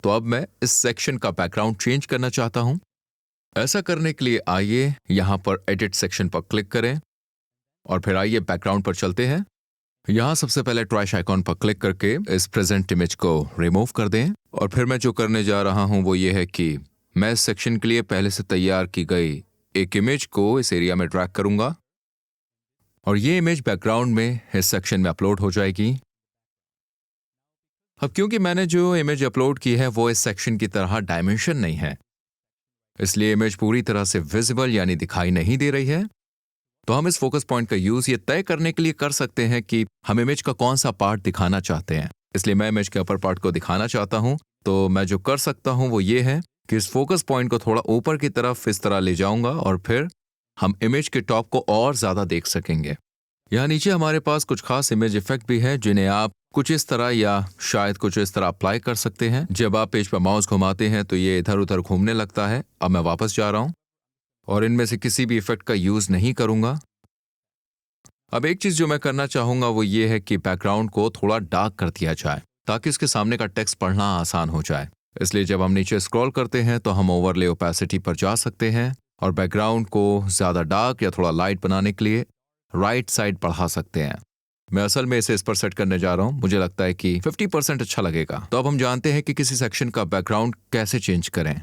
तो अब मैं इस सेक्शन का बैकग्राउंड चेंज करना चाहता हूं। ऐसा करने के लिए आइए यहां पर एडिट सेक्शन पर क्लिक करें और फिर आइए बैकग्राउंड पर चलते हैं। यहां सबसे पहले ट्रैश आइकॉन पर क्लिक करके इस प्रेजेंट इमेज को रिमूव कर दें और फिर मैं जो करने जा रहा हूं वो ये है कि मैं इस सेक्शन के लिए पहले से तैयार की गई एक इमेज को इस एरिया में ड्रैग करूंगा और ये इमेज बैकग्राउंड में इस सेक्शन में अपलोड हो जाएगी। अब क्योंकि मैंने जो इमेज अपलोड की है वो इस सेक्शन की तरह डायमेंशन नहीं है, इसलिए इमेज पूरी तरह से विजिबल यानी दिखाई नहीं दे रही है। तो हम इस फोकस पॉइंट का यूज ये तय करने के लिए कर सकते हैं कि हम इमेज का कौन सा पार्ट दिखाना चाहते हैं। इसलिए मैं इमेज के अपर पार्ट को दिखाना चाहता हूं, तो मैं जो कर सकता हूं वो ये है कि इस फोकस पॉइंट को थोड़ा ऊपर की तरफ इस तरह ले जाऊंगा और फिर हम इमेज के टॉप को और ज्यादा देख सकेंगे। यहाँ नीचे हमारे पास कुछ खास इमेज इफेक्ट भी है जिन्हें आप कुछ इस तरह या शायद कुछ इस तरह अप्लाई कर सकते हैं। जब आप पेज पर माउस घुमाते हैं तो ये इधर उधर घूमने लगता है। अब मैं वापस जा रहा हूं और इनमें से किसी भी इफेक्ट का यूज नहीं करूंगा। अब एक चीज जो मैं करना चाहूंगा वो ये है कि बैकग्राउंड को थोड़ा डार्क कर दिया जाए ताकि उसके सामने का टेक्स्ट पढ़ना आसान हो जाए। इसलिए जब हम नीचे स्क्रॉल करते हैं तो हम ओवरले ओपेसिटी पर जा सकते हैं और बैकग्राउंड को ज्यादा डार्क या थोड़ा लाइट बनाने के लिए राइट साइड बढ़ा सकते हैं। मैं असल में इसे इस पर सेट करने जा रहा हूं। मुझे लगता है कि 50% अच्छा लगेगा। तो अब हम जानते हैं कि किसी सेक्शन का बैकग्राउंड कैसे चेंज करें।